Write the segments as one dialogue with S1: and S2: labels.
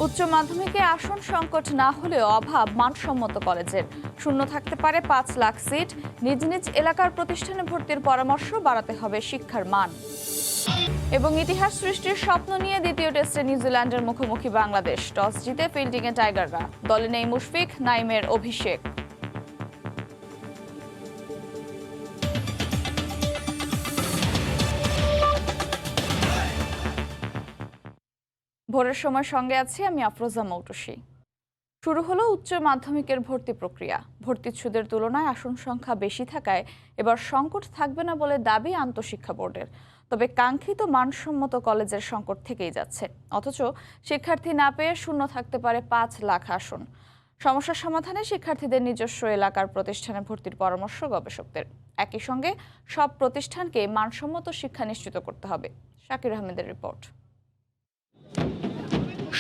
S1: উচ্চ মাধ্যমিকে আসন সংকট না হলেও অভাব মানসম্মত কলেজের। শূন্য থাকতে পারে 5 লাখ সিট। নিজ নিজ এলাকার প্রতিষ্ঠানে ভর্তির পরামর্শ, বাড়াতে হবে শিক্ষার মান। এবং ইতিহাস সৃষ্টির স্বপ্ন নিয়ে দ্বিতীয় টেস্টে নিউজিল্যান্ডের মুখোমুখি বাংলাদেশ। টস জিতে ফিল্ডিংয়ে টাইগাররা। দলে নেই মুশফিক, নাইমের অভিষেক। ভোরের সময় সঙ্গে আছি আমি আফরোজা মৌটুসী। শুরু হলো উচ্চ মাধ্যমিকের ভর্তি প্রক্রিয়া। ভর্তিচ্ছুদের তুলনায় আসন সংখ্যা বেশি থাকায় এবার সংকট থাকবে না বলে দাবি আন্তঃশিক্ষা বোর্ডের। তবে কাঙ্ক্ষিত মানসম্মত কলেজের সংকট থেকেই যাচ্ছে। অথচ শিক্ষার্থী না পেয়ে শূন্য থাকতে পারে 5 লাখ আসন। সমস্যার সমাধানে শিক্ষার্থীদের নিজস্ব এলাকার প্রতিষ্ঠানে ভর্তির পরামর্শ গবেষকদের। একই সঙ্গে সব প্রতিষ্ঠানকে মানসম্মত শিক্ষা নিশ্চিত করতে হবে। শাকির আহমেদের রিপোর্ট।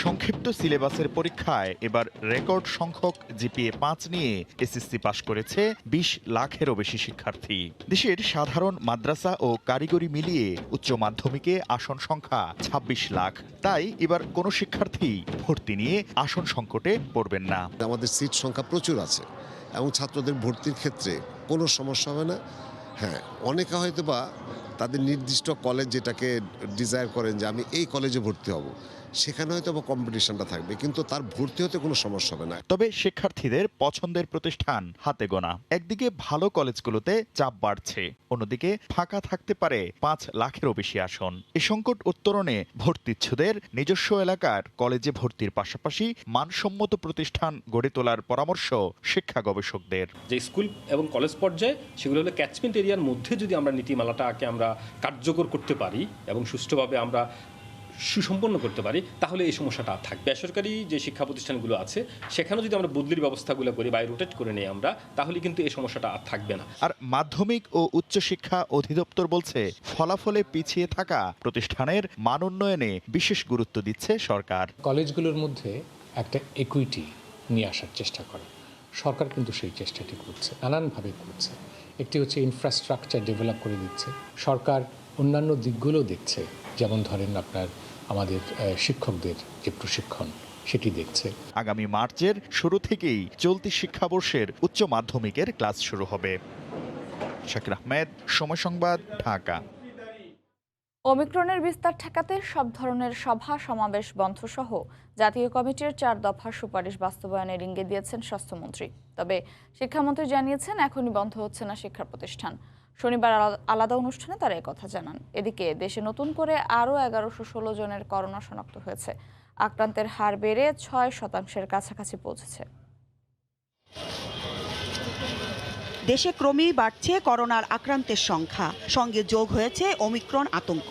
S2: সংক্ষিপ্ত সিলেবাসের পরীক্ষায় এবার রেকর্ড সংখ্যক জিপিএ 5 নিয়ে এসএসসি পাশ করেছে 20 লাখেরও বেশি শিক্ষার্থী। দেশের সাধারণ মাদ্রাসা ও কারিগরি মিলিয়ে উচ্চ মাধ্যমিকে আসন সংখ্যা 26 লাখ। তাই এবার কোনো শিক্ষার্থী ভর্তি নিয়ে আসন সংকটে পড়বেন না।
S3: আমাদের সিট সংখ্যা প্রচুর আছে এবং ছাত্রদের ভর্তির ক্ষেত্রে কোনো সমস্যা হবে না। হ্যাঁ, অনেকে হয়তো বা তাদের নির্দিষ্ট কলেজ যেটাকে ডিজায়ার করেন যে আমি এই কলেজে ভর্তি হব, সেখানে হয়তো বা কম্পিটিশনটা থাকবে, কিন্তু তার ভর্তি হতে কোনো সমস্যা হবে না।
S2: তবে শিক্ষার্থীদের পছন্দের প্রতিষ্ঠান হাতে গোনা। একদিকে ভালো কলেজগুলোতে চাপ বাড়ছে, অন্যদিকে ফাঁকা থাকতে পারে 5 লাখেরও বেশি আসন। এই সংকট উত্তরণে ভর্তিচ্ছুদের নিজস্ব এলাকার কলেজে ভর্তির পাশাপাশি মানসম্মত প্রতিষ্ঠান গড়ে তোলার পরামর্শ শিক্ষা গবেষকদের।
S4: যে স্কুল এবং কলেজ পর্যায়ে সেগুলো হলো ক্যাচমেন্ট এরিয়ার মধ্যে যদি আমরা নীতিমালাটাকে আমরা কার্যকর করতে পারি এবং সুষ্ঠুভাবে আমরা সুসম্পন্ন করতে পারি, তাহলে এই সমস্যাটা আর থাকবে। বেসরকারি যে শিক্ষা প্রতিষ্ঠানগুলো আছে সেখানেও যদি আমরা বদলির ব্যবস্থাগুলো করি বা রোটেট করে নিই আমরা, তাহলে কিন্তু এই সমস্যাটা আর থাকবে না।
S2: আর মাধ্যমিক ও উচ্চশিক্ষা অধিদপ্তর বলছে, ফলাফলে পিছিয়ে থাকা প্রতিষ্ঠানের মান উন্নয়নে বিশেষ গুরুত্ব দিচ্ছে সরকার।
S5: কলেজগুলোর মধ্যে একটা ইকুইটি নিয়ে আসার চেষ্টা করে সরকার, কিন্তু সেই চেষ্টাটি করছে, নানানভাবে করছে। একটি হচ্ছে ইনফ্রাস্ট্রাকচার ডেভেলপ করে দিচ্ছে সরকার, অন্যান্য দিকগুলো দেখছে, যেমন ধরেন আপনার আমাদের শিক্ষকদের যে প্রশিক্ষণ সেটি দেখছে।
S2: আগামী মার্চের শুরু থেকেই চলতি শিক্ষাবর্ষের উচ্চ মাধ্যমিকের ক্লাস শুরু হবে। শাকির আহমেদ, সময় সংবাদ, ঢাকা।
S1: ওমিক্রনের বিস্তার ঠেকাতে সব ধরনের সভা সমাবেশ বন্ধ সহ জাতীয় কমিটির 4 দফা সুপারিশ বাস্তবায়নের ইঙ্গিত দিয়েছেন স্বাস্থ্যমন্ত্রী। তবে শিক্ষামন্ত্রী জানিয়েছেন এখনই বন্ধ হচ্ছে না শিক্ষা প্রতিষ্ঠান। শনিবার আলাদা অনুষ্ঠানে তারা একথা জানান। এদিকে দেশে নতুন করে আরও 1116 জনের করোনা শনাক্ত হয়েছে। আক্রান্তের হার বেড়ে 6% কাছাকাছি পৌঁছেছে।
S6: দেশে ক্রমেই বাড়ছে করোনার আক্রান্তের সংখ্যা, সঙ্গে যোগ হয়েছে ওমিক্রন আতঙ্ক।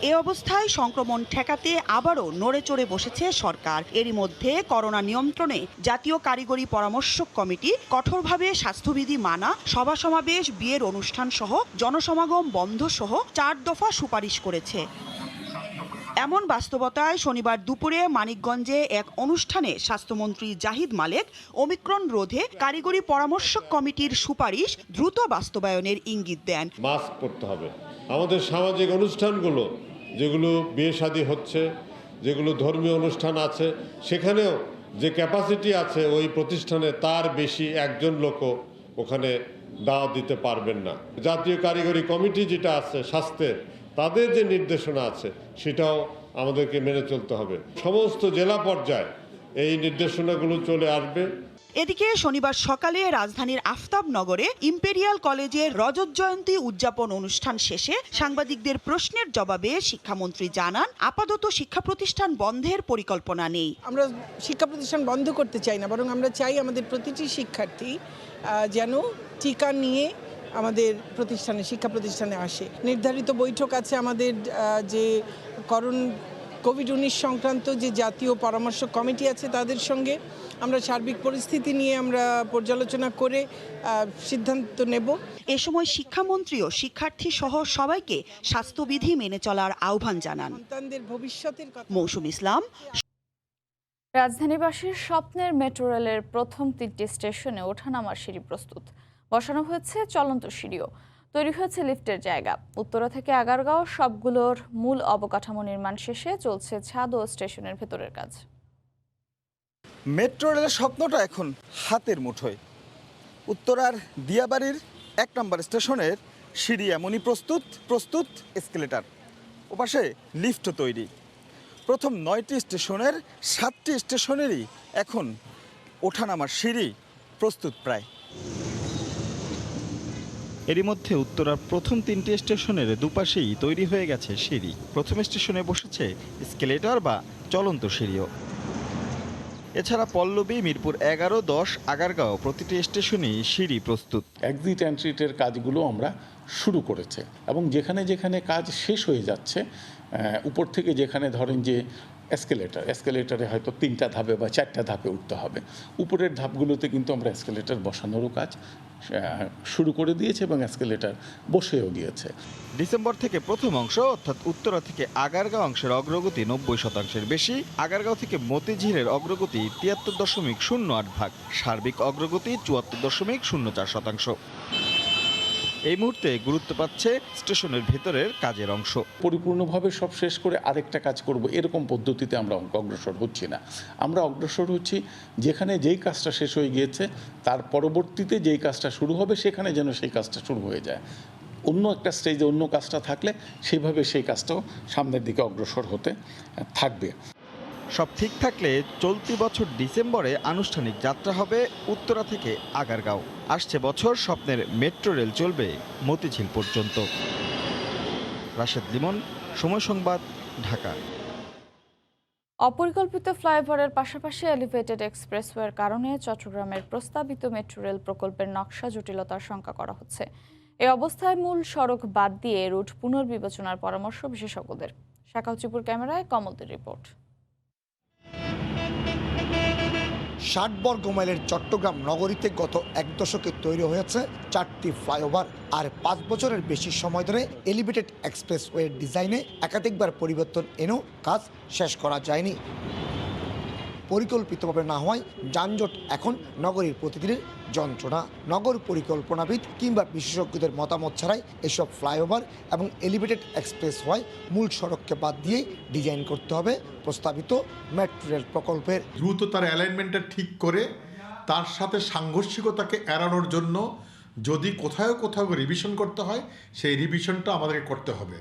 S6: এ অবস্থায় সংক্রমণ ঠেকাতে আবারও নড়েচড়ে বসেছে সরকার। এরই মধ্যে করোনা নিয়ন্ত্রণে জাতীয় কারিগরি পরামর্শক কমিটি কঠোরভাবে স্বাস্থ্যবিধি মানা, সভা সমাবেশ, বিয়ের অনুষ্ঠান সহ জনসমাগম বন্ধ সহ 4 দফা সুপারিশ করেছে। এমন বাস্তবতায় শনিবার দুপুরে মানিকগঞ্জে এক অনুষ্ঠানে স্বাস্থ্যমন্ত্রী জাহিদ মালেক ওমিক্রন রোধে কারিগরি পরামর্শক কমিটির সুপারিশ দ্রুত বাস্তবায়নের ইঙ্গিত দেন।
S7: মাস্ক পরতে হবে। আমাদের সামাজিক অনুষ্ঠানগুলো, যেগুলো বিয়ে শাদী হচ্ছে, যেগুলো ধর্মীয় অনুষ্ঠান আছে, সেখানেও যে ক্যাপাসিটি আছে ওই প্রতিষ্ঠানে তার বেশি একজন লোকও ওখানে দাওয়াত দিতে পারবেন না। জাতীয় কারিগরি কমিটি যেটা আছে স্বাস্থ্যের, তাদের যে নির্দেশনা আছে সেটাও আমাদেরকে মেনে চলতে হবে। সমস্ত জেলা পর্যায়ে এই নির্দেশনাগুলো চলে আসবে।
S6: এদিকে শনিবার সকালে রাজধানীর আফতাবনগরে ইম্পেরিয়াল কলেজের রজত জয়ন্তী উদযাপন অনুষ্ঠান শেষে সাংবাদিকদের প্রশ্নের জবাবে শিক্ষামন্ত্রী জানান, আপাতত শিক্ষা প্রতিষ্ঠান বন্ধের পরিকল্পনা নেই।
S8: আমরা শিক্ষা প্রতিষ্ঠান বন্ধ করতে চাই না, বরং আমরা চাই আমাদের প্রতিটি শিক্ষার্থী যেন টিকা নিয়ে আমাদের শিক্ষা প্রতিষ্ঠানে আসে। নির্ধারিত বৈঠক আছে আমাদের, যে কোভিড-19 সংক্রান্ত যে জাতীয় পরামর্শ কমিটি আছে তাদের সঙ্গে আমরা সার্বিক পরিস্থিতি নিয়ে আমরা পর্যালোচনা করে সিদ্ধান্ত নেব।
S6: এ সময় শিক্ষামন্ত্রীও শিক্ষার্থী সহ সবাইকে স্বাস্থ্যবিধি মেনে চলার আহ্বান জানান।
S8: সন্তানদের ভবিষ্যতের কথা।
S6: মৌসুম ইসলাম।
S1: রাজধানীবাসীর স্বপ্নের মেট্রো রেলের প্রথম 3টি স্টেশনে ওঠানামার সিঁড়ি প্রস্তুত। বসানো হয়েছে চলন্ত সিঁড়িও। তৈরি হয়েছে লিফটের জায়গা। উত্তরা থেকে আগারগাঁও সবগুলোর মূল অবকাঠামো নির্মাণ শেষে চলছে ছাদ ও স্টেশনের ভেতরের কাজ।
S9: মেট্রো রেলের স্বপ্নটা এখন হাতের মুঠোয়। উত্তরার দিয়াবাড়ির 1 নম্বর স্টেশনের সিঁড়ি এমনই প্রস্তুত এসকেলেটার, ওপাশে লিফটও তৈরি। প্রথম 9টি স্টেশনের 7টি স্টেশনেরই এখন ওঠানামার সিঁড়ি প্রস্তুত প্রায়।
S2: এরই মধ্যে উত্তরার প্রথম 3টি স্টেশনের দুপাশেই তৈরি হয়ে গেছে সিঁড়ি। প্রথম স্টেশনে বসেছে স্কেলেটর বা চলন্ত সিঁড়িও। এছাড়া পল্লবী, মিরপুর 11, 10, আগারগাঁও প্রতিটি স্টেশনেই সিঁড়ি প্রস্তুত।
S10: এক্সিট এন্ট্রিটের কাজগুলো আমরা শুরু করেছে এবং যেখানে যেখানে কাজ শেষ হয়ে যাচ্ছে, উপর থেকে যেখানে ধরেন যে এসকেলেটারে হয়তো 3টা ধাপে বা 4টা ধাপে উঠতে হবে, উপরের ধাপগুলোতে কিন্তু আমরা এসকেলেটার বসানোরও কাজ শুরু করে দিয়েছে এবং এসকেলেটার বসেও গিয়েছে।
S2: ডিসেম্বর থেকে প্রথম অংশ অর্থাৎ উত্তরা থেকে আগারগাঁও অংশের অগ্রগতি 90%-এর বেশি। আগারগাঁও থেকে মতিঝিলের অগ্রগতি 73.08 ভাগ, সার্বিক অগ্রগতি 74.04%। এই মুহূর্তে গুরুত্ব পাচ্ছে স্টেশনের ভেতরের কাজের অংশ।
S10: পরিপূর্ণভাবে সব শেষ করে আরেকটা কাজ করব এরকম পদ্ধতিতে আমরা অগ্রসর হচ্ছি না। আমরা অগ্রসর হচ্ছি যেখানে যেই কাজটা শেষ হয়ে গিয়েছে তার পরবর্তীতে যেই কাজটা শুরু হবে সেখানে যেন সেই কাজটা শুরু হয়ে যায়। অন্য একটা স্টেজে অন্য কাজটা থাকলে সেইভাবে সেই কাজটাও সামনের দিকে অগ্রসর হতে থাকবে।
S2: সব ঠিক থাকলে চলতি বছর ডিসেম্বরে আনুষ্ঠানিক যাত্রা হবে উত্তরা থেকে আগারগাঁও। আসছে বছর স্বপ্নের মেট্রো রেল চলবে মতিঝিল পর্যন্ত। রাশেদ লিমন, সময় সংবাদ, ঢাকা।
S1: অপরিকল্পিত ফ্লাইওভারের পাশাপাশি এলিভেটেড এক্সপ্রেসওয়ের কারণে চট্টগ্রামের প্রস্তাবিত মেট্রো রেল প্রকল্পের নকশা জটিলতার শঙ্কা করা হচ্ছে। এই অবস্থায় মূল সড়ক বাদ দিয়ে রুট পুনর্বিবেচনার পরামর্শ বিশেষজ্ঞদের। শাকাউচিপুর ক্যামেরায় কমলদের রিপোর্ট।
S11: 60 বর্গ মাইলের চট্টগ্রাম নগরীতে গত 1 দশকে তৈরি হয়েছে 4টি ফ্লাইওভার, আর 5 বছরের বেশি সময় ধরে এলিভেটেড এক্সপ্রেসওয়ের ডিজাইনে একাধিকবার পরিবর্তন এনেও কাজ শেষ করা যায়নি। পরিকল্পিতভাবে না হওয়ায় যানজট এখন নগরীর প্রতিদিনের যন্ত্রণা। নগর পরিকল্পনাবিদ কিংবা বিশেষজ্ঞদের মতামত ছাড়াই এসব ফ্লাইওভার এবং এলিভেটেড এক্সপ্রেস হয় মূল সড়ককে বাদ দিয়েই ডিজাইন করতে হবে প্রস্তাবিত মেট্রো রেল প্রকল্পের।
S12: দ্রুত তার অ্যালাইনমেন্টটা ঠিক করে তার সাথে সাংঘর্ষিকতাকে এড়ানোর জন্য যদি কোথাও রিভিশন করতে হয় সেই রিভিশনটা আমাদেরকে করতে হবে।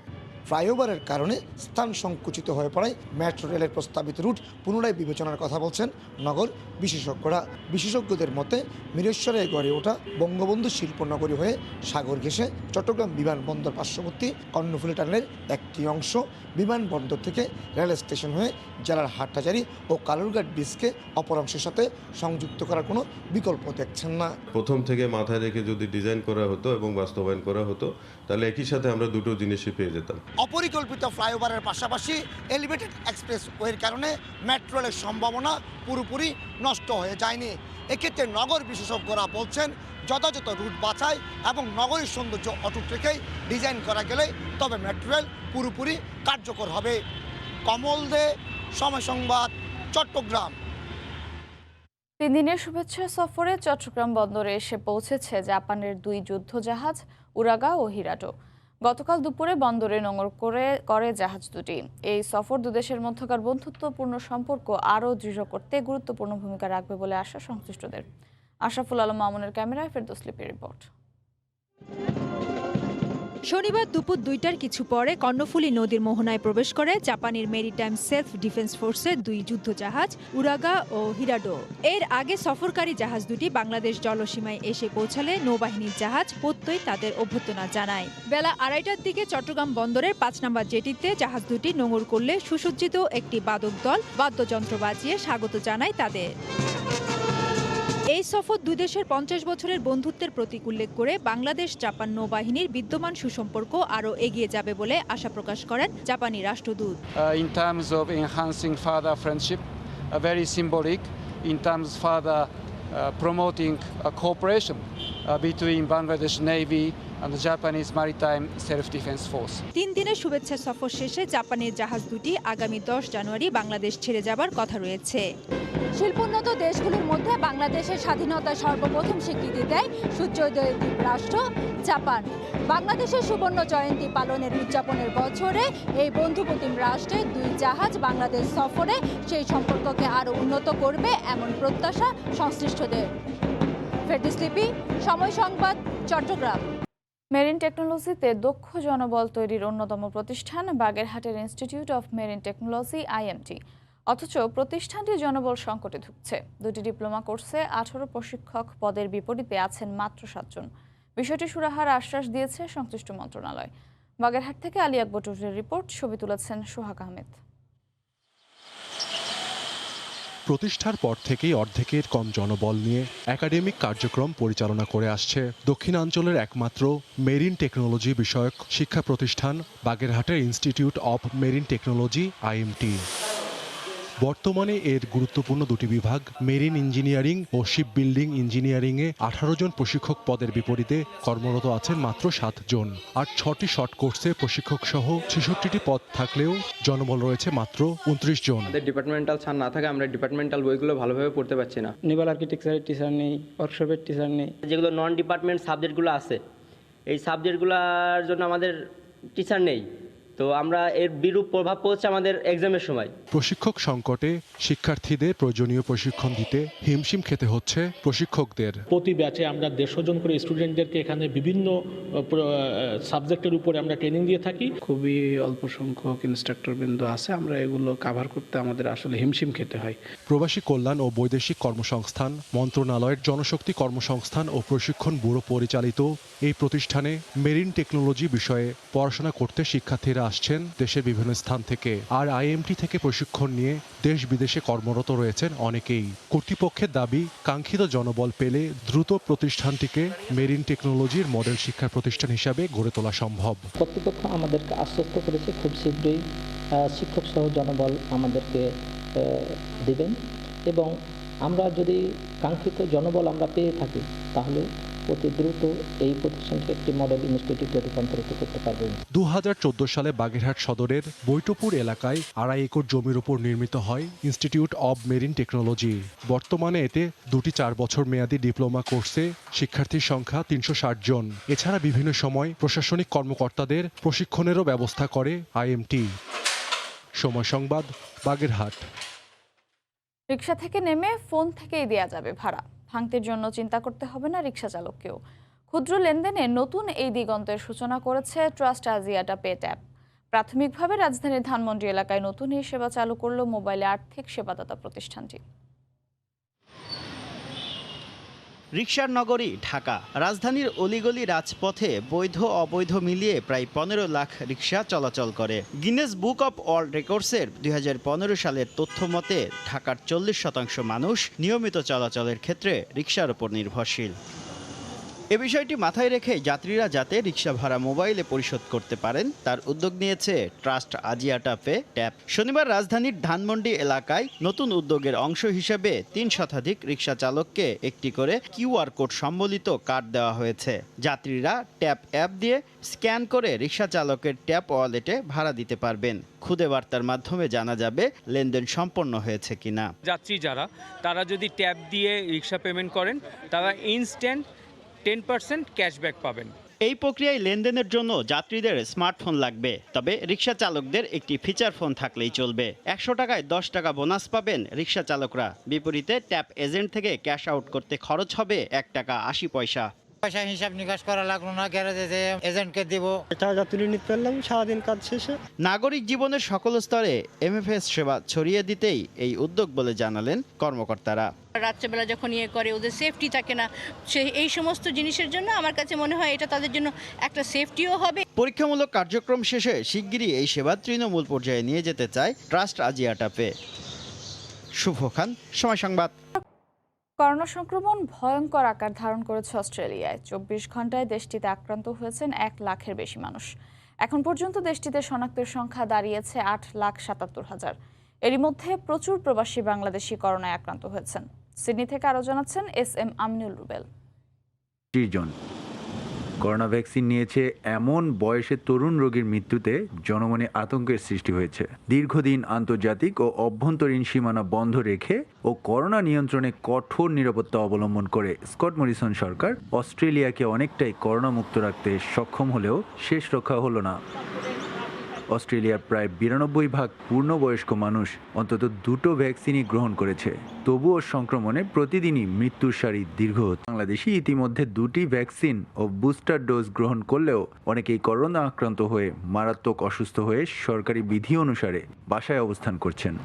S11: ফ্লাইওভারের কারণে স্থান সংকুচিত হয়ে পড়ায় মেট্রো রেলের প্রস্তাবিত রুট পুনরায় বিবেচনার কথা বলছেন নগর বিশেষজ্ঞরা। বিশেষজ্ঞদের মতে মিরেশ্বরে গড়ে ওঠা বঙ্গবন্ধু শিল্পনগরী হয়ে সাগর ঘেঁষে চট্টগ্রাম বিমানবন্দর পার্শ্ববর্তী কর্ণফুলী টানেলের একটি অংশ বিমানবন্দর থেকে রেল স্টেশন হয়ে জেলার হাটহাজারী ও কালুরঘাট ব্রিজকে অপর অংশের সাথে সংযুক্ত করার কোনো বিকল্প দেখছেন না।
S7: প্রথম থেকে মাথায় রেখে যদি ডিজাইন করা হতো এবং বাস্তবায়ন করা হতো তাহলে একই সাথে আমরা দুটো জিনিসই পেয়ে যেতাম।
S11: অপরিকল্পিত ফ্লাইওভারের পাশাপাশি এলিভেটেড এক্সপ্রেস ওয়ের কারণে মেট্রো রেলের সম্ভাবনা পুরোপুরি নষ্ট হয়ে যায়নি। এক্ষেত্রে নগর বিশেষজ্ঞরা বলছেন যথাযথ রুট বাছাই এবং নগরীর সৌন্দর্য অটুট রেখেই ডিজাইন করা গেলে তবে মেট্রো রেল পুরোপুরি কার্যকর হবে। কমল দে, সময় সংবাদ, চট্টগ্রাম।
S1: 3 দিনের শুভেচ্ছা সফরে চট্টগ্রাম বন্দরে এসে পৌঁছেছে জাপানের 2 যুদ্ধজাহাজ উরাগা ও হিরাটো। গতকাল দুপুরে বন্দরে নোঙর করে জাহাজ দুটি। এই সফর দুদেশের মধ্যকার বন্ধুত্বপূর্ণ সম্পর্ক আরও দৃঢ় করতে গুরুত্বপূর্ণ ভূমিকা রাখবে বলে আশা সংশ্লিষ্টদের। আশরাফুল আলম মামুনের ক্যামেরায় ফেরদৌস লিপির রিপোর্ট।
S13: শনিবার দুপুর 2টার কিছু পরে কর্ণফুলী নদীর মোহনায় প্রবেশ করে জাপানের মেরিটাইম সেলফ ডিফেন্স ফোর্সের 2 যুদ্ধজাহাজ উরাগা ও হিরাডো। এর আগে সফরকারী জাহাজ দুটি বাংলাদেশ জলসীমায় এসে পৌঁছালে নৌবাহিনীর জাহাজ প্রত্যয় তাদের অভ্যর্থনা জানায়। বেলা 2:30টার দিকে চট্টগ্রাম বন্দরের 5 নম্বর জেটিতে জাহাজ দুটি নোঙর করলে সুসজ্জিত একটি বাদক দল বাদ্যযন্ত্র বাজিয়ে স্বাগত জানায় তাদের। এই সফর দুই দেশের 50 বছরের বন্ধুত্বের প্রতীক উল্লেখ করে বাংলাদেশ জাপান নৌবাহিনীর বিদ্যমান সুসম্পর্ক আরও এগিয়ে যাবে বলে আশা প্রকাশ করেন জাপানি রাষ্ট্রদূত।
S14: In terms of enhancing further friendship, very symbolic in terms further promoting cooperation between Bangladesh Navy and the Japanese Maritime Self-Defense Force.
S13: 3 দিনের শুভেচ্ছা সফর শেষে জাপানের জাহাজ দুটি আগামী 10 জানুয়ারি বাংলাদেশ ছেড়ে যাবার কথা রয়েছে। শিল্পোন্নত দেশগুলোর মধ্যে বাংলাদেশের স্বাধীনতা সর্বপ্রথম স্বীকৃতি দেয় সূর্যোদয়ের দ্বীপ রাষ্ট্র জাপান। বাংলাদেশের সুবর্ণ জয়ন্তী পালনের উদযাপনের বছরে এই বন্ধুপ্রতিম রাষ্ট্রের 2 জাহাজ বাংলাদেশ সফরে সেই সম্পর্ককে আরও উন্নত করবে এমন প্রত্যাশা সংশ্লিষ্টদের। ফেরদৌস লিপি, সময় সংবাদ, চট্টগ্রাম।
S1: মেরিন টেকনোলজিতে দক্ষ জনবল তৈরির অন্যতম প্রতিষ্ঠান বাগেরহাটের institute of marine technology IMT। অথচ প্রতিষ্ঠানটি জনবল সংকটে ভুগছে। 2টি ডিপ্লোমা কোর্সে 18 প্রশিক্ষক পদের বিপরীতে আছেন মাত্র 7 জন। বিষয়টি সুরাহার আশ্বাস দিয়েছে সংশ্লিষ্ট মন্ত্রণালয়। বাগেরহাট থেকে আলী আকবর টুটুলের রিপোর্ট, ছবি তুলেছেন সোহাগ আহমেদ।
S15: প্রতিষ্ঠার পর থেকেই অর্ধেকের কম জনবল নিয়ে একাডেমিক কার্যক্রম পরিচালনা করে আসছে দক্ষিণাঞ্চলের একমাত্র মেরিন টেকনোলজি বিষয়ক শিক্ষা প্রতিষ্ঠান বাগেরহাটের institute of marine technology IMT। বর্তমানে এর গুরুত্বপূর্ণ 2টি বিভাগ মেরিন ইঞ্জিনিয়ারিং ও শিপ বিল্ডিং ইঞ্জিনিয়ারিংয়ে 18 জন প্রশিক্ষক পদের বিপরীতে কর্মরত আছেন মাত্র 7 জন। আর 6টি শর্ট কোর্সে প্রশিক্ষক সহ 66টি পদ থাকলেও জনবল রয়েছে মাত্র 29 জন।
S16: আমাদের ডিপার্টমেন্টাল ছাড় না থাকে আমরা ডিপার্টমেন্টাল বইগুলো ভালোভাবে পড়তে পারছি না। নেভাল আর্কিটেকচারের টিচার নেই, ওয়ার্কশপের টিচার নেই।
S17: যেগুলো নন ডিপার্টমেন্ট সাবজেক্টগুলো আছে, এই সাবজেক্টগুলোর জন্য আমাদের টিচার নেই, তো আমরা এর বিরূপ প্রভাব পড়ছে আমাদের এক্সামের সময়।
S15: প্রশিক্ষক সংকটে শিক্ষার্থীদের প্রয়োজনীয় প্রশিক্ষণ দিতে হিমশিম খেতে হচ্ছে প্রশিক্ষকদের।
S18: প্রতি ব্যাচে আমরা 150 জন করে স্টুডেন্টদেরকে এখানে বিভিন্ন সাবজেক্টের উপরে আমরা ট্রেনিং দিয়ে থাকি।
S19: খুবই অল্প সংখ্যক ইনস্ট্রাক্টর বৃন্দ আছে, আমরা এগুলো কভার করতে আমাদের আসলে হিমশিম খেতে হয়।
S15: প্রবাসী কল্যাণ ও বৈদেশিক কর্মসংস্থান মন্ত্রণালয়ের জনশক্তি কর্মসংস্থান ও প্রশিক্ষণ ব্যুরো পরিচালিত এই প্রতিষ্ঠানে মেরিন টেকনোলজি বিষয়ে পড়াশোনা করতে শিক্ষার্থীরা আসছেন দেশের বিভিন্ন স্থান থেকে। আর IMT থেকে প্রশিক্ষণ নিয়ে দেশ বিদেশে কর্মরত রয়েছেন অনেকেই। কর্তৃপক্ষের দাবি, কাঙ্ক্ষিত জনবল পেলে দ্রুত প্রতিষ্ঠানটিকে মেরিন টেকনোলজির মডেল শিক্ষা প্রতিষ্ঠান হিসাবে গড়ে তোলা সম্ভব।
S20: কর্তৃপক্ষ আমাদেরকে আশ্বস্ত করেছে খুব শীঘ্রই শিক্ষক সহ জনবল আমাদেরকে দেবেন, এবং আমরা যদি কাঙ্ক্ষিত জনবল আমরা পেয়ে থাকি তাহলে অতি দ্রুত এই প্রতিষ্ঠানকে একটি মডেল ইনস্টিটিউটে রূপান্তরিত করতে পারবে।
S15: 2014 সালে বাগেরহাট সদরের বৈটপুর এলাকায় 2.5 একর জমির উপর নির্মিত হয় ইনস্টিটিউট অব মেরিন টেকনোলজি। বর্তমানে এতে 2টি 4 বছর মেয়াদী ডিপ্লোমা কোর্সে শিক্ষার্থীর সংখ্যা 360 জন। এছাড়া বিভিন্ন সময় প্রশাসনিক কর্মকর্তাদের প্রশিক্ষণেরও ব্যবস্থা করে IMT। সময় সংবাদ, বাগেরহাট।
S1: রিকশা থেকে নেমে ফোন থেকেই দেয়া যাবে ভাড়া। ভাঙতির জন্য চিন্তা করতে হবে না রিকশা চালককেও। ক্ষুদ্র লেনদেনে নতুন এই দিগন্তের সূচনা করেছে ট্রাস্ট আজিয়াটা পে ট্যাপ। প্রাথমিকভাবে রাজধানীর ধানমন্ডি এলাকায় নতুন এই সেবা চালু করল মোবাইলে আর্থিক সেবাদাতা প্রতিষ্ঠানটি।
S21: রিকশার নগরী ঢাকা। রাজধানীর অলিগলি রাজপথে বৈধ অবৈধ মিলিয়ে প্রায় 15 লাখ রিকশা চলাচল করে। গিনেস বুক অব ওয়ার্ল্ড রেকর্ডসের 2015 সালের তথ্য মতে ঢাকার 40% মানুষ নিয়মিত চলাচলের ক্ষেত্রে রিকশার উপর নির্ভরশীল। এ বিষয়টি মাথায় রেখে যাত্রীরা যাতে রিকশা ভাড়া মোবাইলে পরিশোধ করতে পারেন তার উদ্যোগ নিয়েছে ট্রাস্ট আজিয়াটা পে ট্যাপ। শনিবার রাজধানীর ধানমন্ডি এলাকায় নতুন উদ্যোগের অংশ হিসেবে 3 শতাধিক রিকশা চালককে একটি করে QR কোড সম্বলিত কার্ড দেওয়া হয়েছে। যাত্রীরা ট্যাপ অ্যাপ দিয়ে স্ক্যান করে রিকশা চালকের ট্যাপ ওয়ালেটে ভাড়া দিতে পারবেন। খুদে বার্তার মাধ্যমে জানা যাবে লেনদেন সম্পন্ন হয়েছে কিনা।
S22: যাত্রী তারা যদি ট্যাপ দিয়ে রিকশা পেমেন্ট করেন তারা ইনস্ট্যান্ট 10% ক্যাশব্যাক পাবেন।
S21: এই প্রক্রিয়ায় লেনদেনের জন্য যাত্রীদের স্মার্টফোন লাগবে, তবে রিকশা চালকদের একটি ফিচার ফোন থাকলেই চলবে। 100 টাকায় 10 টাকা বোনাস পাবেন রিকশা চালকরা। বিপরীতে ট্যাপ এজেন্ট থেকে ক্যাশ আউট করতে খরচ হবে 1 টাকা 80 পয়সা।
S23: পয়সা হিসাব নিকাশ করা লাগলো না, গ্যারেজে যে এজেন্টকে দিব টাকা তুলে নিতে পারলাম সারাদিন কাজ শেষে। নাগরিক
S21: জীবনের সকল স্তরে MFS সেবা ছড়িয়ে দিতেই এই উদ্যোগ বলে জানালেন কর্মকর্তারা।
S24: রাত্রেবেলা যখন করে ওদের সেফটি থাকে না, এই সমস্ত জিনিসের জন্য আমার কাছে মনে হয় এটা তাদের জন্য একটা সেফটিও হবে।
S21: পরীক্ষামূলক কার্যক্রম শেষে শিগগিরই এই সেবা তৃণমূল পর্যায়ে নিয়ে যেতে চায় ট্রাস্ট আজিয়াটা পে। শুভ খান, সময় সংবাদ।
S1: করোনা সংক্রমণ ভয়ঙ্কর আকার ধারণ করেছে অস্ট্রেলিয়ায়। 24 ঘন্টায় দেশটিতে আক্রান্ত হয়েছেন 1 লাখের বেশি মানুষ। এখন পর্যন্ত দেশটিতে শনাক্তের সংখ্যা দাঁড়িয়েছে 8,77,000। এরই মধ্যে প্রচুর প্রবাসী বাংলাদেশি করোনায় আক্রান্ত হয়েছেন। সিডনি থেকে আরও জানাচ্ছেন SM Aminul Rubel.
S3: Corona vaccine নিয়েছে এমন বয়সে তরুণ রোগীর মৃত্যুতে জনমনে আতঙ্কের সৃষ্টি হয়েছে। দীর্ঘদিন আন্তর্জাতিক ও অভ্যন্তরীণ সীমানা বন্ধ রেখে ও করোনা নিয়ন্ত্রণে কঠোর নিরাপত্তা অবলম্বন করে স্কট মরিসন সরকার অস্ট্রেলিয়াকে অনেকটাই করোনা মুক্ত রাখতে সক্ষম হলেও শেষ রক্ষা হলো না। অস্ট্রেলিয়ার প্রায় 92% পূর্ণবয়স্ক মানুষ অন্তত 2টো ভ্যাকসিনই গ্রহণ করেছে। তবুও সংক্রমণে প্রতিদিনই মৃত্যুর সারি দীর্ঘ হচ্ছে। বাংলাদেশে ইতিমধ্যে 2টি ভ্যাকসিন ও বুস্টার ডোজ গ্রহণ করলেও অনেকেই করোনা আক্রান্ত হয়ে মারাত্মক অসুস্থ হয়ে সরকারি বিধি অনুসারে বাসায় অবস্থান করছেন।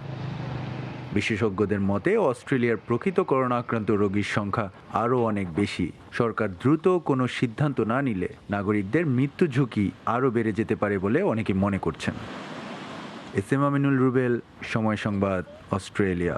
S3: বিশেষজ্ঞদের মতে অস্ট্রেলিয়ার প্রকৃত করোনা আক্রান্ত রোগীর সংখ্যা আরও অনেক বেশি। সরকার দ্রুত কোনো সিদ্ধান্ত না নিলে নাগরিকদের মৃত্যু ঝুঁকি আরও বেড়ে যেতে পারে বলে অনেকে মনে করছেন। এস এম আমিনুল রুবেল, সময় সংবাদ, অস্ট্রেলিয়া।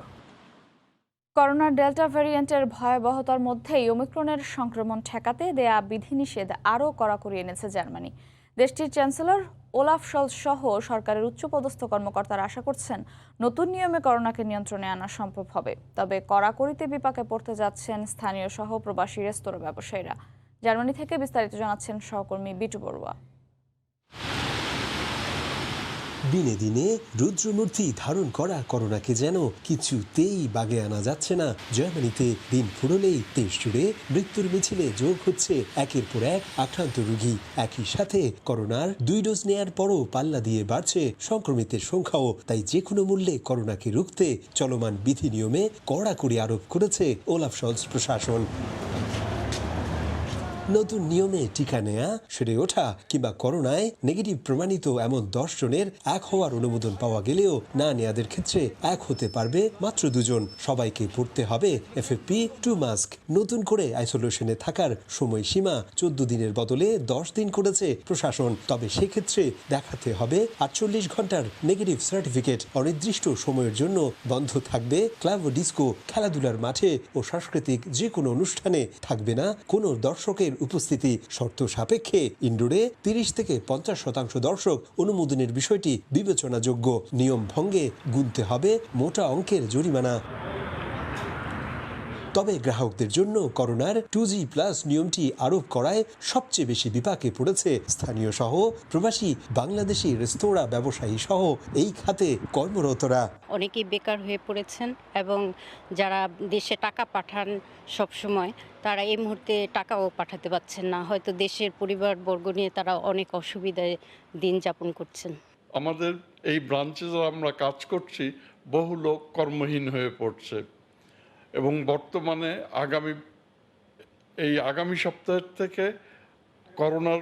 S1: করোনার ডেল্টা ভ্যারিয়েন্টের ভয়াবহতার মধ্যেই ওমিক্রনের সংক্রমণ ঠেকাতে দেয়া বিধিনিষেধ আরও কড়াকড়ি এনেছে জার্মানি। দেশটির চ্যান্সেলর ওলাফ শলজ সহ সরকারের উচ্চপদস্থ কর্মকর্তারা আশা করছেন নতুন নিয়মে করোনাকে নিয়ন্ত্রণে আনা সম্ভব হবে। তবে কড়াকড়িতে বিপাকে পড়তে যাচ্ছেন স্থানীয় সহ প্রবাসী রেস্তোরাঁ ব্যবসায়ীরা। জার্মানি থেকে বিস্তারিত জানাচ্ছেন সহকর্মী বিটু বড়ুয়া।
S4: দিনে দিনে রুদ্রমূর্তি ধারণ করা করোনাকে যেন কিছুতেই বাগে আনা যাচ্ছে না। জার্মানিতে দিন ফুরলেই দেশ জুড়ে মৃত্যুর মিছিলে যোগ হচ্ছে একের পর এক আক্রান্ত রোগী। একই সাথে করোনার 2 ডোজ নেয়ার পরও পাল্লা দিয়ে বাড়ছে সংক্রমিতের সংখ্যাও। তাই যে কোনো মূল্যে করোনাকে রুখতে চলমান বিধি নিয়মে কড়াকড়ি আরোপ করেছে ওলাফ শলজ প্রশাসন। নতুন নিয়মে টিকা নেয়া, সেরে ওঠা কিংবা করোনায় নেগেটিভ প্রমাণিত এমন 10 জনের এক হওয়ার অনুমোদন পাওয়া গেলেও না নেয়াদের ক্ষেত্রে এক হতে পারবে মাত্র 2 জন। সবাইকে পড়তে হবে FFP2 মাস্ক। নতুন করে আইসোলেশনে থাকার সময়সীমা 14 দিনের বদলে 10 দিন করেছে প্রশাসন। তবে সেক্ষেত্রে দেখাতে হবে 48 ঘন্টার নেগেটিভ সার্টিফিকেট। অনির্দিষ্ট সময়ের জন্য বন্ধ থাকবে ক্লাব ও ডিস্কো, খেলাধুলার মাঠে ও সাংস্কৃতিক যে কোনো অনুষ্ঠানে থাকবে না কোনো দর্শকের উপস্থিতি। শর্ত সাপেক্ষে ইনডোরে 30 থেকে 50% দর্শক অনুমোদনের বিষয়টি বিবেচনাযোগ্য। নিয়ম ভঙ্গে গুনতে হবে মোটা অঙ্কের জরিমানা। তবে গ্রাহকদের জন্য করোনার 2G+ নিয়মটি আরোপ করায় সবচেয়ে বেশি বিপাকে পড়েছে স্থানীয় সহ প্রবাসী বাংলাদেশি রেস্তোরাঁ ব্যবসায়ী সহ এই খাতে কর্মরতরা।
S5: অনেকেই বেকার হয়ে পড়েছেন এবং যারা দেশে টাকা পাঠান সব সময়, তারা এই মুহূর্তে টাকাও পাঠাতে পারছেন না। হয়তো দেশের পরিবারবর্গ নিয়ে তারা অনেক অসুবিধায় দিন যাপন করছেন।
S8: আমাদের এই ব্রাঞ্চে যারা আমরা কাজ করছি, বহু লোক কর্মহীন হয়ে পড়ছে এবং বর্তমানে আগামী সপ্তাহ থেকে করোনার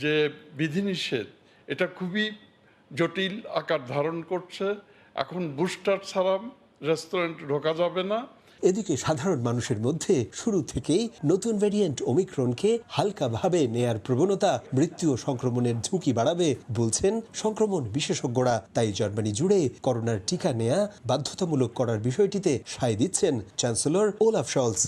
S8: যে বিধিনিষেধ এটা খুবই জটিল আকার ধারণ করছে। এখন বুস্টার ছাড়া রেস্টুরেন্ট ঢোকা যাবে না।
S4: এদিকে সাধারণ মানুষের মধ্যে শুরু থেকেই নতুন ভ্যারিয়েন্ট ওমিক্রনকে হালকাভাবে নেয়ার প্রবণতা মৃত্যু ও সংক্রমণের ঝুঁকি বাড়াবে বলছেন সংক্রমণ বিশেষজ্ঞরা। তাই জার্মানি জুড়ে করোনার টিকা নেয়া বাধ্যতামূলক করার বিষয়টিতে সায় দিচ্ছেন চ্যান্সেলর ওলাফ শলজ।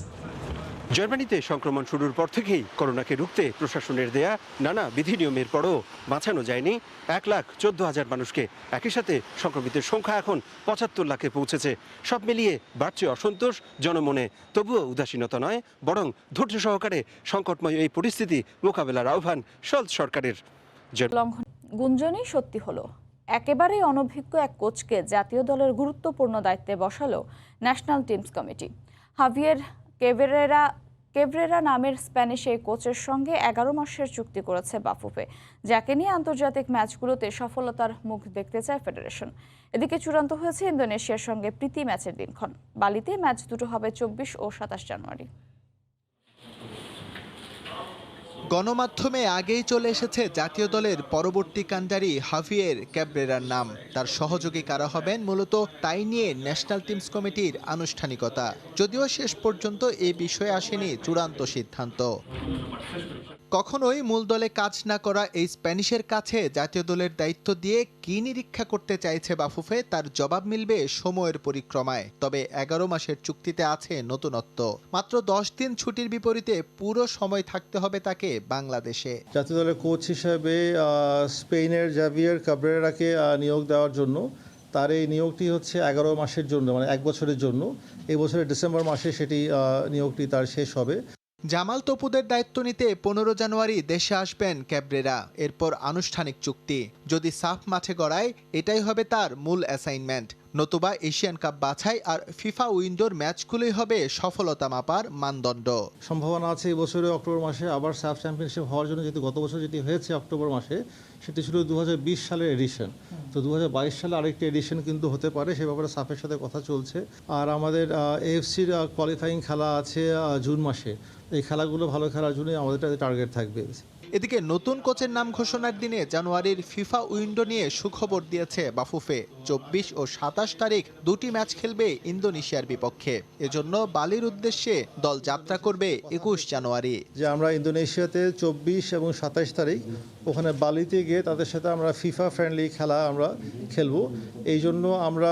S4: জার্মানিতে সংক্রমণ শুরুর পর থেকেই করোনাকে রুখতে প্রশাসনের দেয়া নানা বিধি নিয়মের পরও বাঁচানো যায়নি 1,14,000 মানুষকে। একই সাথে সংক্রমিতের সংখ্যা এখন 75 লাখে পৌঁছেছে। সব মিলিয়ে বাড়ছে অসন্তোষ জনমনে। তবুও উদাসীনতা নয়, বরং ধৈর্য সহকারে সংকটময় এই পরিস্থিতি মোকাবেলার আহ্বান শলজ সরকারের।
S1: গুঞ্জনই সত্যি হলো। একেবারেই অনভিজ্ঞ এক কোচকে জাতীয় দলের গুরুত্বপূর্ণ দায়িত্বে বসালো ন্যাশনাল টিমস কমিটি। হাভিয়ের কেভরেরা নামের স্প্যানিশ এই কোচের সঙ্গে 11 মাসের চুক্তি করেছে বাফুফে, যাকে নিয়ে আন্তর্জাতিক ম্যাচগুলোতে সফলতার মুখ দেখতে চায় ফেডারেশন। এদিকে চূড়ান্ত হয়েছে ইন্দোনেশিয়ার সঙ্গে প্রীতি ম্যাচের দিনক্ষণ। বালিতে ম্যাচ দুটো হবে 24 ও 27 জানুয়ারি।
S25: গণমাধ্যমে আগেই চলে এসেছে জাতীয় দলের পরবর্তী কান্ডারি হাভিয়ের ক্যাব্রেরার নাম। তার সহযোগী কারা হবেন মূলত তাই নিয়ে ন্যাশনাল টিমস কমিটির আনুষ্ঠানিকতা। যদিও শেষ পর্যন্ত এ বিষয়ে আসেনি চূড়ান্ত সিদ্ধান্ত। কখনোই মূল দলে কাজ না করা এই স্প্যানিশের কাছে জাতীয় দলের দায়িত্ব দিয়ে কি নিরীক্ষা করতে চাইছে বাফুফে তার জবাব মিলবে সময়ের পরিক্রমায়। তবে 11 মাসের চুক্তিতে আছে নতুনত্ব। মাত্র 10 দিন ছুটির বিপরীতে পুরো সময় থাকতে হবে তাকে বাংলাদেশে।
S26: জাতীয় দলের কোচ হিসেবে স্পেনের জাভিয়ের ক্যাব্রেরাকে নিয়োগ দেওয়ার জন্য তার এই নিয়োগটি হচ্ছে 11 মাসের জন্য, মানে 1 বছরের জন্য। এই বছরের ডিসেম্বর মাসে সেটি নিয়োগটি তার শেষ হবে।
S25: জামাল তপুদের দায়িত্ব নিতে 15 জানুয়ারি দেশে আসবেন ক্যাব্রেরা। এরপর আনুষ্ঠানিক চুক্তি। যদি সাফ মাঠে গড়ায় এটাই হবে তার মূল অ্যাসাইনমেন্ট। নতুবা এশিয়ান কাপ বাছাই আর ফিফা উইন্ডোর ম্যাচগুলোই হবে সফলতা মাপার মানদণ্ড।
S26: সম্ভাবনা আছে এই বছরে অক্টোবর মাসে আবার সাফ চ্যাম্পিয়নশিপ হওয়ার জন্য, যেহেতু গত বছর যেটি হয়েছে অক্টোবর মাসে সেটি ছিল 2020 সালের এডিশন, তো 2022 সালে আরেকটি এডিশন কিন্তু হতে পারে, সে ব্যাপারে সাফের সাথে কথা চলছে। আর আমাদের এএফসির কোয়ালিফাইং খেলা আছে জুন মাসে, এই খেলাগুলো ভালো খেলার জন্যই আমাদের টার্গেট থাকবে।
S25: এদিকে নতুন কোচের নাম ঘোষণার দিনে জানুয়ারির ফিফা উইন্ডো নিয়ে সুখবর দিয়েছে বাফুফে। 24 ও 27 তারিখ দুটি ম্যাচ খেলবে ইন্দোনেশিয়ার বিপক্ষে। এজন্য বালির উদ্দেশ্যে দল যাত্রা করবে 21 জানুয়ারি।
S26: যে আমরা ইন্দোনেশিয়াতে 24 এবং 27 তারিখ ওখানে বালিতে গিয়ে তাদের সাথে আমরা ফিফা ফ্রেন্ডলি খেলা আমরা খেলবো। এই জন্য আমরা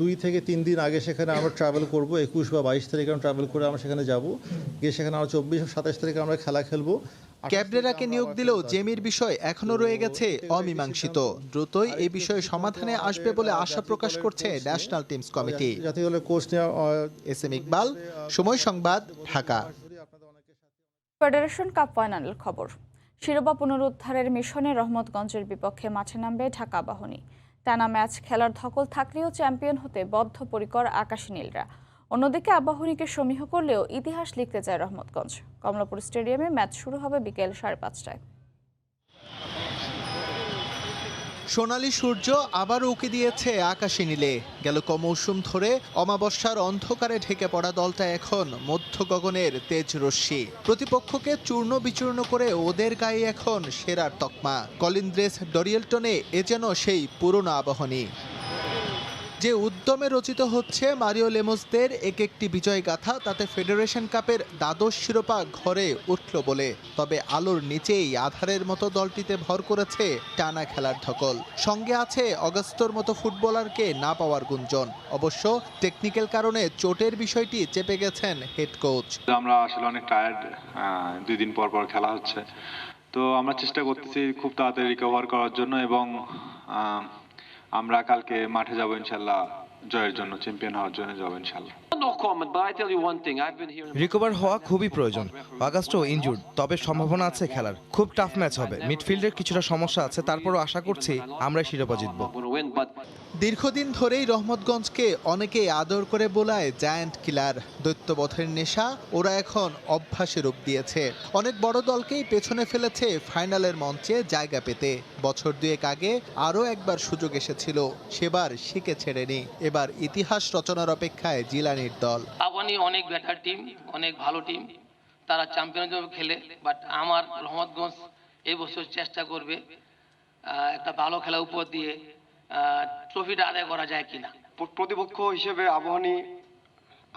S26: 2 থেকে 3 দিন আগে সেখানে আমরা ট্রাভেল করব। 21 বা 22 তারিখে আমরা ট্রাভেল করে আমরা সেখানে যাব, গিয়ে সেখানে আমরা 24 ও 27 তারিখে আমরা খেলা খেলবো।
S25: ক্যাবরেরাকে নিয়োগ দিলেও জেমির বিষয় এখনো রয়ে গেছে অমীমাংসিত। দ্রুতই এই বিষয়ে সমাধানে আসবে বলে আশা প্রকাশ করছে national teams committee. S M Iqbal, সময় সংবাদ, ঢাকা।
S1: ফেডারেশন কাপ ফাইনালের খবর। শিরোপা পুনরুদ্ধারের মিশনে রহমতগঞ্জের বিপক্ষে মাঠে নামবে ঢাকা আবাহনী। টানা ম্যাচ খেলার ধকল থাকলেও চ্যাম্পিয়ন হতে বদ্ধপরিকর আকাশী নীলরা। অন্যদিকে আবাহনীকে সমীহ করলেও ইতিহাস লিখতে চায় রহমতগঞ্জ। কমলাপুর স্টেডিয়ামে ম্যাচ শুরু হবে বিকেল 5:30টায়।
S25: সোনালী সূর্য আবারও উঁকি দিয়েছে আকাশে নীলে। গেল কমৌসুম ধরে অমাবস্যার অন্ধকারে ঢেকে পড়া দলটা এখন মধ্য গগনের তেজ রশ্মি। প্রতিপক্ষকে চূর্ণ বিচূর্ণ করে ওদের গায়ে এখন সেরার তকমা। কলিন্দ্রেস ডরিয়েলটনে এ যেন সেই পুরনো আবাহনী। যে উদ্যমে রচিত হচ্ছে মারিও লেমোসদের এক একটি বিজয় গাথা, তাতে ফেডারেশন কাপের দ্বাদশ শিরোপা ঘরে উঠল বলে। তবে আলোর নিচেই আধারের মতো দলটিতে ভর করেছে টানা খেলার ধকল। সঙ্গে আছে অগাস্তর মতো ফুটবলারকে না পাওয়ার গুঞ্জন। অবশ্য টেকনিক্যাল কারণে চোটের বিষয়টি চেপে গেছেন হেড কোচ।
S2: আমরা আসলে অনেক টায়ার্ড, 2 দিন পর পর খেলা হচ্ছে, তো আমরা চেষ্টা করতেছি খুব তাড়াতাড়ি রিকভার করার জন্য, এবং আমরা কালকে মাঠে যাব ইনশাল্লাহ জয়ের জন্য, চ্যাম্পিয়ন হওয়ার জন্য যাব ইনশাল্লাহ।
S6: রিকভার হওয়া খুবই প্রয়োজন। অগাস্টো ইনজুর্ড, তবে সম্ভাবনা আছে খেলার। খুব টাফ ম্যাচ হবে। মিডফিল্ডের কিছুটা সমস্যা আছে, তারপরও আশা করছি আমরা শিরোপা জিতব।
S25: দীর্ঘদিন ধরেই রহমতগঞ্জকে অনেকেই আদর করে বোলায় জায়ান্ট কিলার। দৈত্যবধের নেশা ওরা এখন অভ্যাসে রূপ দিয়েছে। অনেক বড় দলকেই পেছনে ফেলেছে ফাইনালের মঞ্চে জায়গা পেতে। বছর 2 আগে আরও একবার সুযোগ এসেছিল, সেবার শিকে ছেড়েনি। এবার ইতিহাস রচনার অপেক্ষায় জিলানির দল।
S7: আবাহনী অনেক বেটার টিম, অনেক ভালো টিম, তারা চ্যাম্পিয়নশিপ খেলে। বাট আমার রহমতগঞ্জ এই বছর চেষ্টা করবে একটা ভালো খেলা উপর দিয়ে ট্রফিটা আদায় করা যায় কিনা।
S9: প্রতিপক্ষ হিসেবে আবাহনী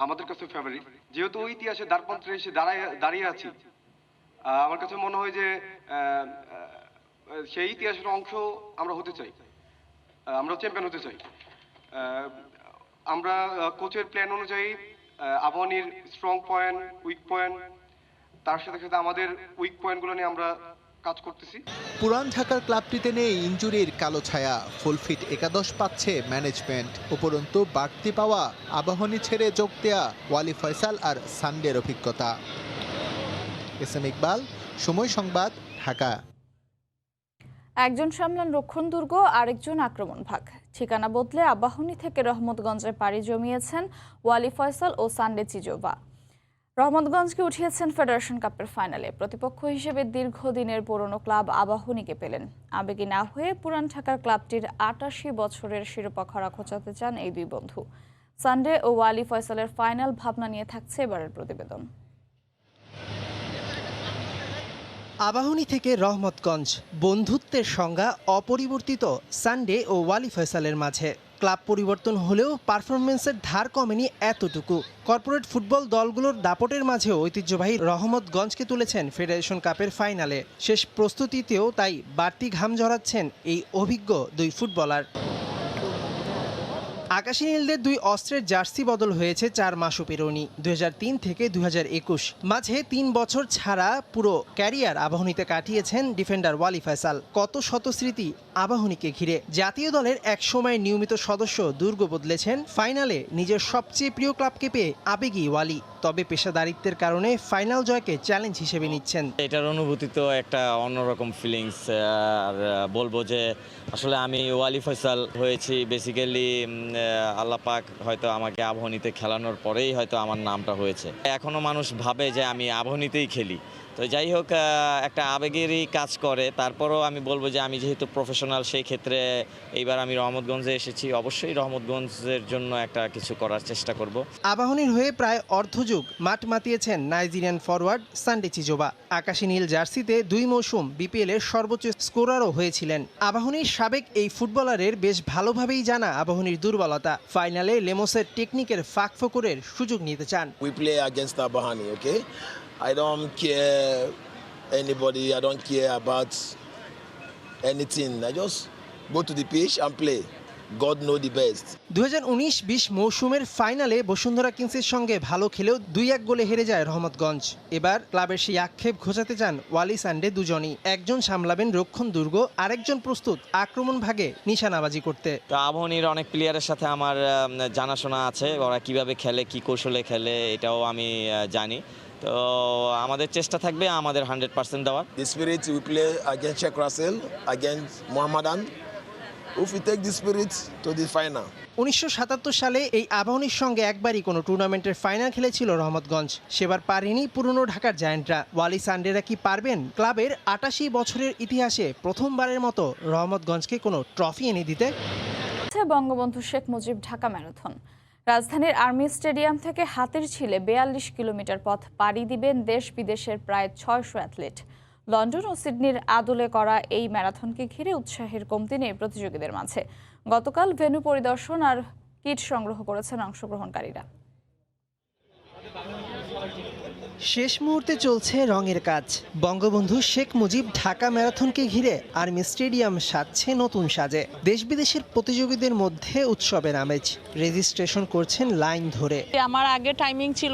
S9: আমাদের কাছে ফেভারিট, যেহেতু ইতিহাসে দ্বারপন্থে এসে দাঁড়িয়ে আছি। আমার কাছে মনে হয় যে সেই ইতিহাসের অংশ আমরা হতে চাই, আমরা চ্যাম্পিয়ন হতে চাই। আমরা কোচের প্ল্যান অনুযায়ী আবাহনীর স্ট্রং পয়েন্ট, উইক পয়েন্ট, তার সাথে সাথে আমাদের উইক পয়েন্টগুলো নিয়ে আমরা কাজ করতেছি।
S25: পুরান ঢাকার ক্লাবটিতে নেই ইনজুরির কালো ছায়া। ফুলফিট একাদশ পাচ্ছে ম্যানেজমেন্ট। উপরন্তু বাড়তি পাওয়া আবাহনী ছেড়ে যোগ দেয়া ওয়ালি ফয়সাল আর সানডের অভিজ্ঞতা। এস এম ইকবাল, সময় সংবাদ, ঢাকা।
S1: একজন সামলান রক্ষণ দুর্গ, আরেকজন আক্রমণ ভাগ। ঠিকানা বদলে আবাহনী থেকে রহমতগঞ্জে পাড়ি জমিয়েছেন ওয়ালি ফয়সাল ও সানডে চিজোভা। রহমতগঞ্জকে উঠিয়েছেন ফেডারেশন কাপের ফাইনালে। প্রতিপক্ষ হিসেবে দীর্ঘদিনের পুরনো ক্লাব আবাহনীকে পেলেন। আবেগী না হয়ে পুরান ঢাকার ক্লাবটির 88 বছরের শিরোপা খরা খোঁচাতে চান এই দুই বন্ধু। সানডে ও ওয়ালি ফয়সালের ফাইনাল ভাবনা নিয়ে থাকছে এবারের প্রতিবেদন।
S10: আবাহনী থেকে রহমতগঞ্জ, বন্ধুত্বের সংজ্ঞা অপরিবর্তিত সানডে ও ওয়ালি ফয়সালের মাঝে। ক্লাব পরিবর্তন হলেও পারফরমেন্সের ধার কমেনি এতটুকু। কর্পোরেট ফুটবল দলগুলোর দাপটের মাঝেও ঐতিহ্যবাহী রহমতগঞ্জকে তুলেছেন ফেডারেশন কাপের ফাইনালে। শেষ প্রস্তুতিতেও তাই বাড়তি ঘাম ঝরাচ্ছেন এই অভিজ্ঞ দুই ফুটবলার। আকাশী নীলদের দুই অস্ত্রের জার্সি বদল হয়েছে 4 মাসও পেরোনি। 2003 থেকে 2021 মাঝে 3 বছর ছাড়া পুরো ক্যারিয়ার আবাহনীতে কাটিয়েছেন ডিফেন্ডার ওয়ালি ফয়সাল। কত শত স্মৃতি আবাহনীকে ঘিরে। জাতীয় দলের এক সময় নিয়মিত সদস্য দুর্গ বদলেছেন, ফাইনালে নিজের সবচেয়ে প্রিয় ক্লাবকে পেয়ে আবেগী ওয়ালি। তবে পেশাদারিত্বের কারণে ফাইনাল জয়কে চ্যালেঞ্জ হিসেবে নিচ্ছেন।
S11: এটার অনুভূতি তো একটা অন্যরকম ফিলিংস। আর বলবো যে আসলে আমি ওয়ালি ফয়সাল হয়েছি বেসিক্যালি আল্লাহ পাক হয়তো আমাকে আবাহনীতে খেলানোর পরেই হয়তো আমার নামটা হয়েছে। এখনো মানুষ ভাবে যে আমি আবাহনীতেই খেলি, তো যাই হোক একটা আবেগেরই কাজ করে। তারপরও আমি বলবো যে আমি যেহেতু প্রফেশনাল, সেই ক্ষেত্রে এইবার আমি রহমতগঞ্জে এসেছি, অবশ্যই রহমতগঞ্জের জন্য একটা কিছু করার চেষ্টা করব।
S10: আবাহনীর হয়ে প্রায় অর্ধযুগ মাঠ মাতিয়েছেন নাইজেরিয়ান ফরওয়ার্ড সানডে চিজোবা। আকাশী নীল জার্সিতে 2 মৌসুম বিপিএল এর সর্বোচ্চ স্কোরারও হয়েছিলেন। আবাহনীর সাবেক এই ফুটবলারের বেশ ভালোভাবেই জানা আবাহনীর দুর্বলতা। ফাইনালে লেমোসের টেকনিকের ফাঁকফোকরের সুযোগ নিতে চান।
S12: We play against Abahani, okay? I don't care anybody. I don't care about anything. I just go to the pitch and play. God know the best.
S10: 2019-20 মৌসুমের ফাইনালে বসুন্ধরা কিংসের সঙ্গে ভালো খেলেও 2-1 গোলে হেরে যায় রহমতগঞ্জ। এবার ক্লাবের সেই আক্ষেপ ঘোচাতে চান ওয়ালি সানডে দুজনই। একজন সামলাবেন রক্ষণ দুর্গ, আরেকজন প্রস্তুত আক্রমণ ভাগে নিশানাবাজি করতে।
S11: তো আবাহনীর অনেক প্লেয়ারের সাথে আমার জানাশোনা আছে, ওরা কিভাবে খেলে, কি কৌশলে খেলে, এটাও আমি জানি। তো আমাদের চেষ্টা থাকবে আমাদের 100% দেওয়ার।
S12: The spirit we play against Sheikh Russell, against Mohammedan. If we take the spirit to the final.
S10: 1977 সালে এই আবাহনীর সঙ্গে একবারই কোনো টুর্নামেন্টের ফাইনাল খেলেছিল রহমতগঞ্জ। সেবার পারেনি পুরনো ঢাকার জায়ান্টরা। ওয়ালি সানডেরা কি পারবেন ক্লাবের 88 বছরের ইতিহাসে প্রথমবারের মতো রহমতগঞ্জকে কোনো ট্রফি এনে দিতে?
S1: বঙ্গবন্ধু শেখ মুজিব ঢাকা ম্যারাথন। রাজধানীর আর্মি স্টেডিয়াম থেকে হাতিরঝিলে 42 কিলোমিটার পথ পাড়ি দিবেন দেশ বিদেশের প্রায় 600 অ্যাথলিট। লন্ডন ও সিডনির আদলে করা এই ম্যারাথনকে ঘিরে উৎসাহের কমতি নেই প্রতিযোগীদের মাঝে। গতকাল ভেন্যু পরিদর্শন আর কিট সংগ্রহ করেছেন অংশগ্রহণকারীরা।
S10: শেষ মুহূর্তে চলছে রঙের কাজ। বঙ্গবন্ধু শেখ মুজিব ঢাকা ম্যারাথনকে ঘিরে আর্মি স্টেডিয়াম সাজছে নতুন সাজে। দেশ বিদেশের প্রতিযোগীদের মধ্যে উৎসবের আমেজ। রেজিস্ট্রেশন করছেন লাইন ধরে।
S13: আমার আগে টাইমিং ছিল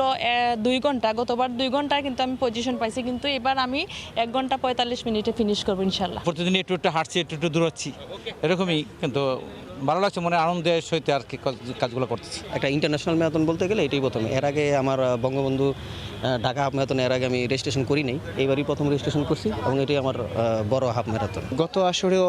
S13: 2 ঘন্টা, গতবার 2 ঘন্টা কিন্তু আমি পজিশন পাইছি, কিন্তু এবার আমি 1 ঘন্টা 45 মিনিটে ফিনিশ করবো ইনশাল্লাহ।
S14: প্রতিদিন একটু একটু হাঁটছি, একটু একটু দূরাচ্ছি, এরকমই, কিন্তু ভালো লাগছে, মনে আনন্দের সহিত আর কি কাজগুলো করতেছি।
S16: একটা ইন্টারন্যাশনাল ম্যারাথন বলতে গেলে এটাই প্রথম। এর আগে আমার বঙ্গবন্ধু ঢাকা হাফ ম্যারাথন এর আগে আমি রেজিস্ট্রেশন করি নাই, এইবারই প্রথম রেজিস্ট্রেশন করছি এবং এটাই আমার বড় হাফ ম্যারাথন।
S17: গত আসরেও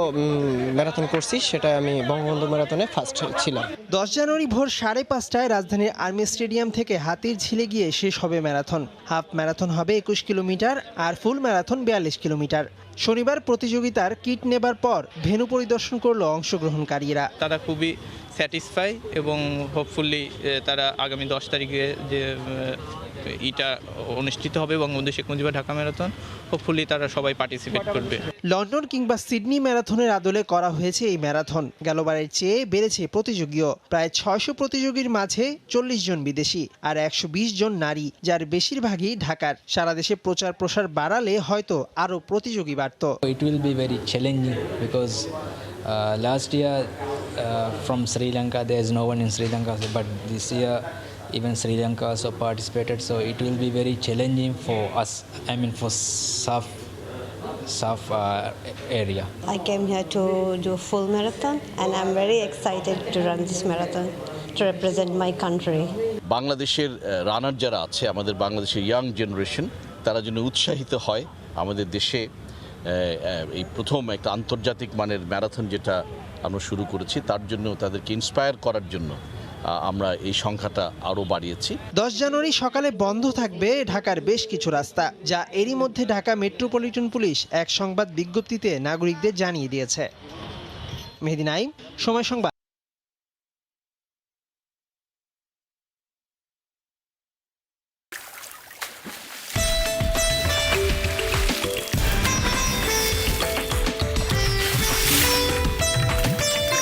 S17: ম্যারাথন করছি, সেটা আমি বঙ্গবন্ধু ম্যারাথনে ফার্স্ট ছিলাম।
S10: 10 জানুয়ারি ভোর 5:30টায় রাজধানীর আর্মি স্টেডিয়াম থেকে হাতিরঝিলে গিয়ে শেষ হবে ম্যারাথন। হাফ ম্যারাথন হবে 21 কিলোমিটার আর ফুল ম্যারাথন 42 কিলোমিটার। শনিবার প্রতিযোগিতার কিট নেবার পর ভেন্যু পরিদর্শন করলো অংশগ্রহণকারীরা।
S27: তারা খুবই স্যাটিসফাই এবং হোপফুলি তারা আগামী 10 তারিখে যে এটা অনুষ্ঠিত হবে বঙ্গবন্ধু শেখ মুজিবুর ঢাকা ম্যারাথন, হোপফুলি তারা সবাই পার্টিসিপেট করবে।
S10: লন্ডন কিংবা সিডনি ম্যারাথনের আদলে করা হয়েছে এই ম্যারাথন। গেলবারের চেয়ে বেড়েছে প্রতিযোগীও। প্রায় 600 প্রতিযোগীর মাঝে 40 জন বিদেশি আর 120 জন নারী, যার বেশিরভাগই ঢাকার। সারা দেশে প্রচার প্রসার বাড়ালে হয়তো আরও প্রতিযোগী বাড়ত।
S28: It will be very challenging because last year from Sri Lanka there is no one in Sri Lanka, but this year even Sri Lanka also participated, so it will be very challenging for us, I mean for SAF area.
S29: I came here to do full marathon and I'm very excited to run this marathon to represent my country.
S30: বাংলাদেশের রানার যারা আছে, আমাদের বাংলাদেশের young generation, তারা যেন উৎসাহিত হয়। আমাদের দেশে এই প্রথম একটা আন্তর্জাতিক মানের ম্যারাথন যেটা আমরা শুরু করেছি, তার জন্য তাদেরকে ইন্সপায়ার করার জন্য আমরা এই সংখ্যাটা আরও বাড়িয়েছি।
S10: 10 জানুয়ারি সকালে বন্ধ থাকবে ঢাকার বেশ কিছু রাস্তা, যা এরই মধ্যে ঢাকা মেট্রোপলিটন পুলিশ এক সংবাদ বিজ্ঞপ্তিতে নাগরিকদের জানিয়ে দিয়েছে। মেহেদী নাইম, সময় সংবাদ।